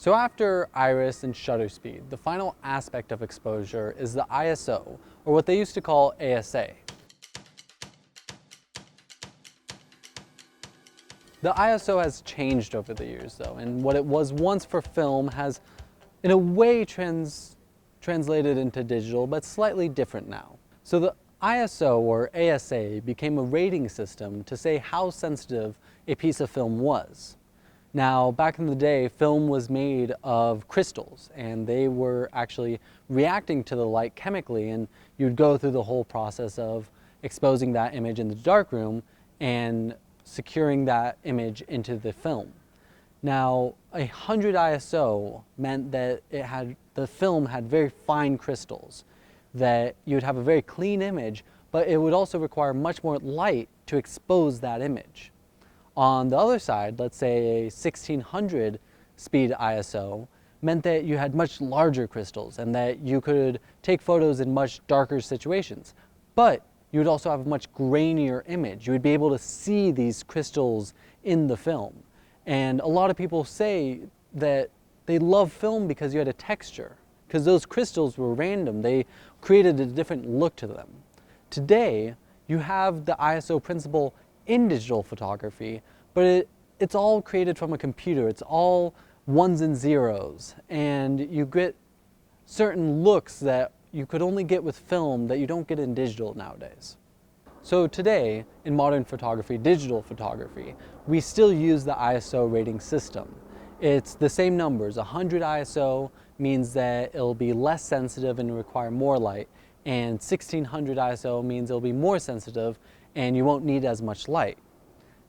So after iris and shutter speed, the final aspect of exposure is the ISO, or what they used to call ASA. The ISO has changed over the years though, and what it was once for film has in a way translated into digital, but slightly different now. So the ISO or ASA became a rating system to say how sensitive a piece of film was. Now, back in the day, film was made of crystals, and they were actually reacting to the light chemically, and you'd go through the whole process of exposing that image in the darkroom and securing that image into the film. Now, 100 ISO meant that the film had very fine crystals, that you'd have a very clean image, but it would also require much more light to expose that image. On the other side, let's say a 1600 speed ISO meant that you had much larger crystals and that you could take photos in much darker situations, but you would also have a much grainier image. You would be able to see these crystals in the film. And a lot of people say that they love film because you had a texture, because those crystals were random. They created a different look to them. Today, you have the ISO principle in digital photography, but it's all created from a computer. It's all ones and zeros, and you get certain looks that you could only get with film that you don't get in digital nowadays. So today, in modern photography, digital photography, we still use the ISO rating system. It's the same numbers. 100 ISO means that it'll be less sensitive and require more light, and 1600 ISO means it'll be more sensitive and you won't need as much light.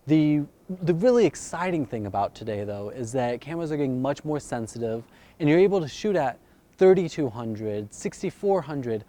The really exciting thing about today though is that cameras are getting much more sensitive and you're able to shoot at 3200, 6400,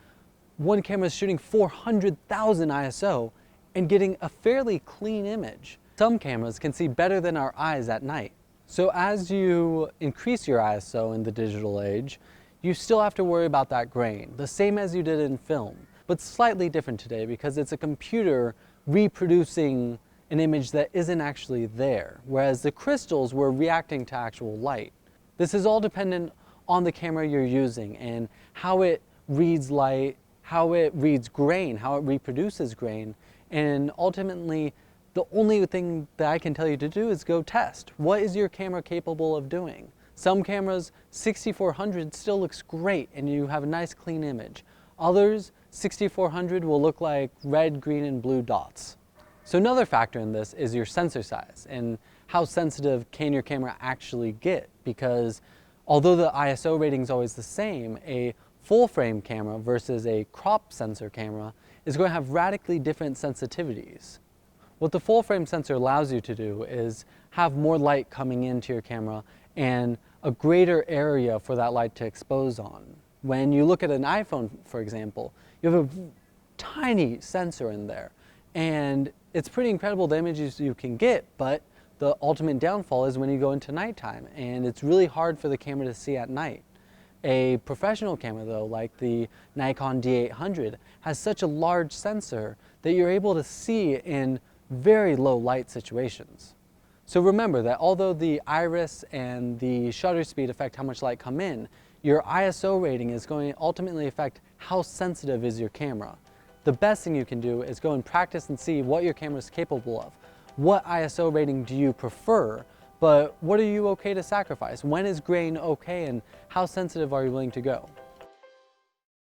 one camera is shooting 400,000 ISO and getting a fairly clean image. Some cameras can see better than our eyes at night. So as you increase your ISO in the digital age, you still have to worry about that grain, the same as you did in film, but slightly different today because it's a computer reproducing an image that isn't actually there, whereas the crystals were reacting to actual light. This is all dependent on the camera you're using and how it reads light, how it reads grain, how it reproduces grain, and ultimately the only thing that I can tell you to do is go test. What is your camera capable of doing? Some cameras, 6400 still looks great and you have a nice clean image. Others, 6400 will look like red, green, and blue dots. So another factor in this is your sensor size and how sensitive can your camera actually get, because although the ISO rating is always the same, a full frame camera versus a crop sensor camera is going to have radically different sensitivities. What the full frame sensor allows you to do is have more light coming into your camera and a greater area for that light to expose on. When you look at an iPhone, for example, you have a tiny sensor in there, and it's pretty incredible the images you can get, but the ultimate downfall is when you go into nighttime, and it's really hard for the camera to see at night. A professional camera though, like the Nikon D800, has such a large sensor that you're able to see in very low light situations. So remember that although the iris and the shutter speed affect how much light come in, your ISO rating is going to ultimately affect how sensitive is your camera. The best thing you can do is go and practice and see what your camera is capable of. What ISO rating do you prefer, but what are you okay to sacrifice? When is grain okay and how sensitive are you willing to go?